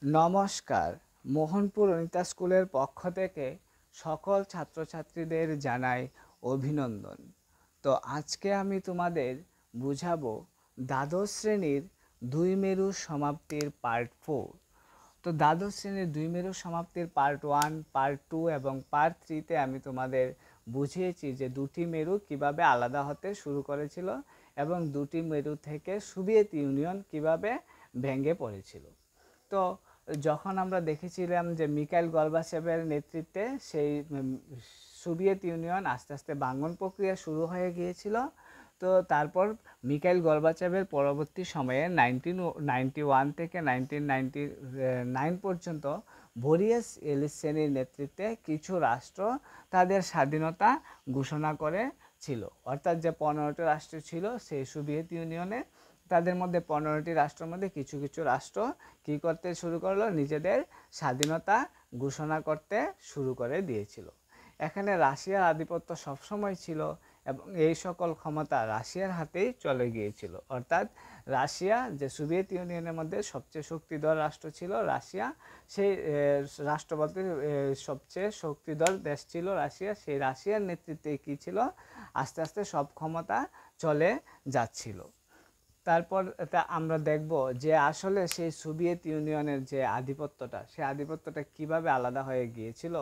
নমস্কার। মোহনপুর অনিতা স্কুলের পক্ষ থেকে সকল ছাত্রছাত্রীদের জানাই অভিনন্দন। তো আজকে আমি তোমাদের বুঝাবো দ্বাদশ শ্রেণীর দুই মেরু সমাপ্তির পার্ট 4। তো দ্বাদশ শ্রেণীর দুই মেরু সমাপ্তির পার্ট 1, পার্ট 2 এবং পার্ট 3তে আমি তোমাদের বুঝিয়েছি যে দুটি মেরু কিভাবে আলাদা হতে শুরু করেছিল এবং দুটি মেরু থেকে সোভিয়েত ইউনিয়ন কিভাবে ভেঙে পড়েছিল। তো যখন আমরা দেখেছিলাম যে মিখাইল গর্বাচেভের নেতৃত্বে সেই সোভিয়েত ইউনিয়ন আস্তে আস্তে ভাঙন প্রক্রিয়া শুরু হয়ে গিয়েছিল। তো তারপর মিখাইল গর্বাচেভের পরবর্তী সময়ে 1991 থেকে 1999 পর্যন্ত বরিস এলিৎসেনের নেতৃত্বে কিছু রাষ্ট্র তাদের স্বাধীনতা ঘোষণা করেছিল। অর্থাৎ যে 15টি রাষ্ট্র ছিল সেই সোভিয়েত ইউনিয়নে, তাদের মধ্যে 15টি রাষ্ট্রের মধ্যে কিছু কিছু রাষ্ট্র কী করতে শুরু করলো, নিজেদের স্বাধীনতা ঘোষণা করতে শুরু করে দিয়েছিল। এখানে রাশিয়ার আধিপত্য সবসময় ছিল এবং এই সকল ক্ষমতা রাশিয়ার হাতেই চলে গিয়েছিল। অর্থাৎ রাশিয়া, যে সোভিয়েত ইউনিয়নের মধ্যে সবচেয়ে শক্তিধর রাষ্ট্র ছিল রাশিয়া, সেই রাষ্ট্র বলতে সবচেয়ে শক্তিধর দেশ ছিল রাশিয়া, সেই রাশিয়ার নেতৃত্বে কী ছিল, আস্তে আস্তে সব ক্ষমতা চলে যাচ্ছিল। তারপর আমরা দেখব যে আসলে সেই সোভিয়েত ইউনিয়নের যে আধিপত্যটা, সেই আধিপত্যটা কিভাবে আলাদা হয়ে গিয়েছিল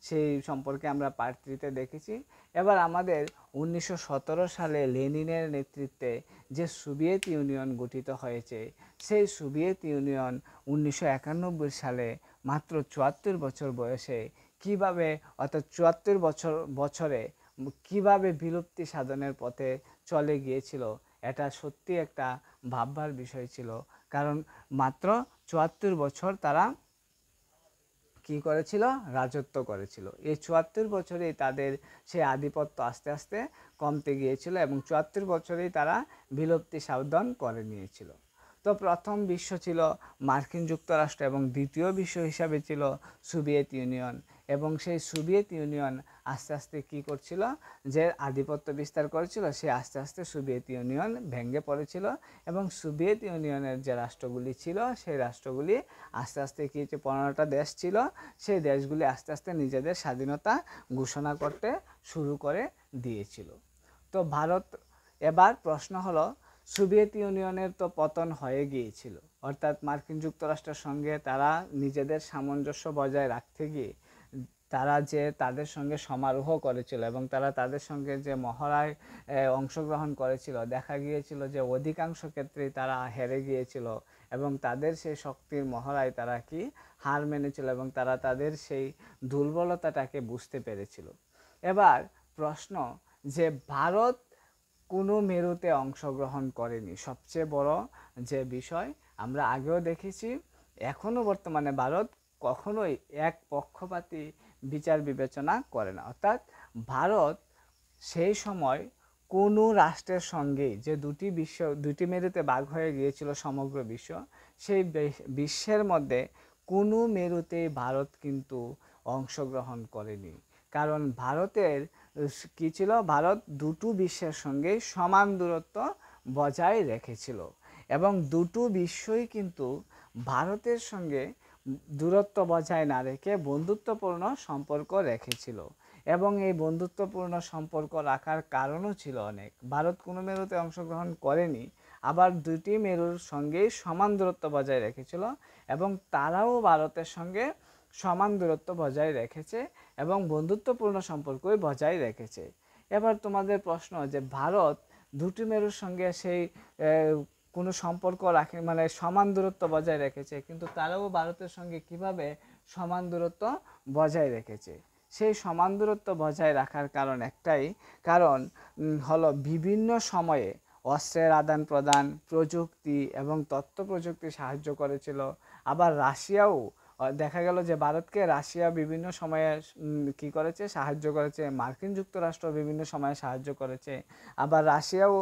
সেই সম্পর্কে আমরা পার্ট 3তে দেখেছি। এবার আমাদের 1917 সালে লেনিনের নেতৃত্বে যে সোভিয়েত ইউনিয়ন গঠিত হয়েছে, সেই সোভিয়েত ইউনিয়ন 1991 সালে মাত্র 74 বছর বয়সে কিভাবে, অর্থাৎ 74 বছরে কিভাবে বিলুপ্তি সাধনের পথে চলে গিয়েছিল, এটা সত্যি একটা ভাববার বিষয় ছিল। কারণ মাত্র 74 বছর তারা কি করেছিল, রাজত্ব করেছিল। এই 74 বছরেই তাদের সেই আধিপত্য আস্তে আস্তে কমতে গিয়েছিল এবং 74 বছরেই তারা বিলুপ্তি সাধন করে নিয়েছিল। তো প্রথম বিশ্ব ছিল মার্কিন যুক্তরাষ্ট্র এবং দ্বিতীয় বিশ্ব হিসাবে ছিল সোভিয়েত ইউনিয়ন। এবং সেই সোভিয়েত ইউনিয়ন আস্তে আস্তে কী করছিল, যে আধিপত্য বিস্তার করেছিল, সে আস্তে আস্তে সোভিয়েত ইউনিয়ন ভেঙে পড়েছিল এবং সোভিয়েত ইউনিয়নের যে রাষ্ট্রগুলি ছিল সেই রাষ্ট্রগুলি আস্তে আস্তে কী, যে 15টা দেশ ছিল, সেই দেশগুলি আস্তে আস্তে নিজেদের স্বাধীনতা ঘোষণা করতে শুরু করে দিয়েছিল। তো ভারত, এবার প্রশ্ন হলো, সোভিয়েত ইউনিয়নের তো পতন হয়ে গিয়েছিল, অর্থাৎ মার্কিন যুক্তরাষ্ট্রের সঙ্গে তারা নিজেদের সামঞ্জস্য বজায় রাখতে গিয়ে তারা যে তাদের সঙ্গে সমারোহ করেছিল এবং তারা তাদের সঙ্গে যে মহড়ায় অংশগ্রহণ করেছিল, দেখা গিয়েছিল যে অধিকাংশ ক্ষেত্রেই তারা হেরে গিয়েছিল এবং তাদের সেই শক্তির মহড়ায় তারা কি হার মেনেছিল এবং তারা তাদের সেই দুর্বলতাটাকে বুঝতে পেরেছিল। এবার প্রশ্ন, যে ভারত কোনো মেরুতে অংশগ্রহণ করেনি, সবচেয়ে বড় যে বিষয় আমরা আগেও দেখেছি, এখনও বর্তমানে ভারত কখনোই এক পক্ষপাতী বিচার বিবেচনা করে না। অর্থাৎ ভারত সেই সময় কোনো রাষ্ট্রের সঙ্গেই, যে দুটি মেরুতে ভাগ হয়ে গিয়েছিল সমগ্র বিশ্ব, সেই বিশ্বের মধ্যে কোনো মেরুতেই ভারত কিন্তু অংশগ্রহণ করেনি। কারণ ভারতের কী ছিল, ভারত দুটো বিশ্বের সঙ্গে সমান দূরত্ব বজায় রেখেছিল এবং দুটো বিশ্বই কিন্তু ভারতের সঙ্গে দূরত্ব বজায় না রেখে বন্ধুত্বপূর্ণ সম্পর্ক রেখেছিল। এবং এই বন্ধুত্বপূর্ণ সম্পর্ক রাখার কারণও ছিল অনেক। ভারত কোনো মেরুতে অংশগ্রহণ করেনি, আবার দুটি মেরুর সঙ্গেই সমান দূরত্ব বজায় রেখেছিল এবং তারাও ভারতের সঙ্গে সমান দূরত্ব বজায় রেখেছে এবং বন্ধুত্বপূর্ণ সম্পর্কই বজায় রেখেছে। এবার তোমাদের প্রশ্ন, যে ভারত দুটি মেরুর সঙ্গে সেই কোনো সম্পর্ক রাখে, মানে সমান দূরত্ব বজায় রেখেছে, কিন্তু তারাও ভারতের সঙ্গে কিভাবে সমান দূরত্ব বজায় রেখেছে? সেই সমান দূরত্ব বজায় রাখার কারণ একটাই, কারণ হলো বিভিন্ন সময়ে অস্ত্রের আদান প্রদান, প্রযুক্তি এবং তথ্য প্রযুক্তি সাহায্য করেছিল। আবার রাশিয়াও, দেখা গেল যে ভারতকে রাশিয়া বিভিন্ন সময়ে কী করেছে, সাহায্য করেছে। মার্কিন যুক্তরাষ্ট্র বিভিন্ন সময়ে সাহায্য করেছে, আবার রাশিয়াও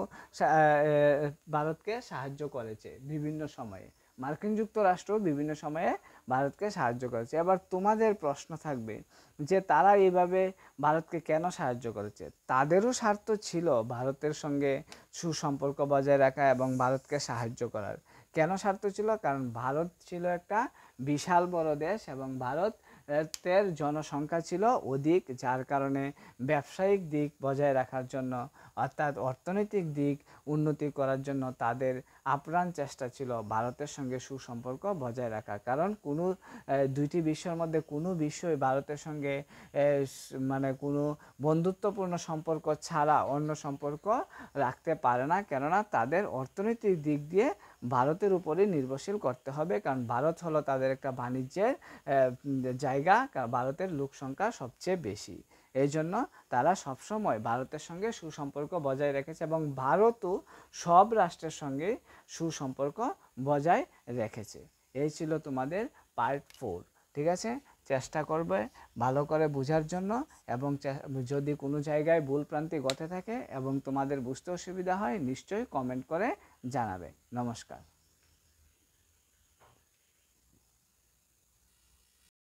ভারতকে সাহায্য করেছে বিভিন্ন সময়ে। মার্কিন যুক্তরাষ্ট্র বিভিন্ন সময়ে ভারতকে সাহায্য করেছে। এবার তোমাদের প্রশ্ন থাকবে যে তারা এইভাবে ভারতকে কেন সাহায্য করেছে? তাদেরও স্বার্থ ছিল ভারতের সঙ্গে সুসম্পর্ক বজায় রাখা এবং ভারতকে সাহায্য করার, কেন স্বার্থ ছিল? কারণ ভারত ছিল একটা বিশাল বড় দেশ এবং ভারতের জনসংখ্যা ছিল অধিক, যার কারণে ব্যবসায়িক দিক বজায় রাখার জন্য অর্থাৎ অর্থনৈতিক দিক উন্নতি করার জন্য তাদের আপ্রাণ চেষ্টা ছিল ভারতের সঙ্গে সুসম্পর্ক বজায় রাখা। কারণ কোনো দুইটি বিশ্বের মধ্যে কোনো বিশ্বই ভারতের সঙ্গে মানে কোনো বন্ধুত্বপূর্ণ সম্পর্ক ছাড়া অন্য সম্পর্ক রাখতে পারে না, কেননা তাদের অর্থনৈতিক দিক দিয়ে ভারতের উপরে নির্ভরশীল করতে হবে। কারণ ভারত হলো তাদের একটা বাণিজ্যের জায়গা, ভারতের লোক সংখ্যা সবচেয়ে বেশি, এই জন্য তারা সবসময় ভারতের সঙ্গে সুসম্পর্ক বজায় রেখেছে এবং ভারতও সব রাষ্ট্রের সঙ্গে সুসম্পর্ক বজায় রেখেছে। এই ছিল তোমাদের পার্ট 4। ঠিক আছে, চেষ্টা করবে ভালো করে বোঝার জন্য এবং যদি কোনো জায়গায় ভুল ভ্রান্তি ঘটে থাকে এবং তোমাদের বুঝতে অসুবিধা হয় নিশ্চয়ই কমেন্ট করে জানাবে। নমস্কার।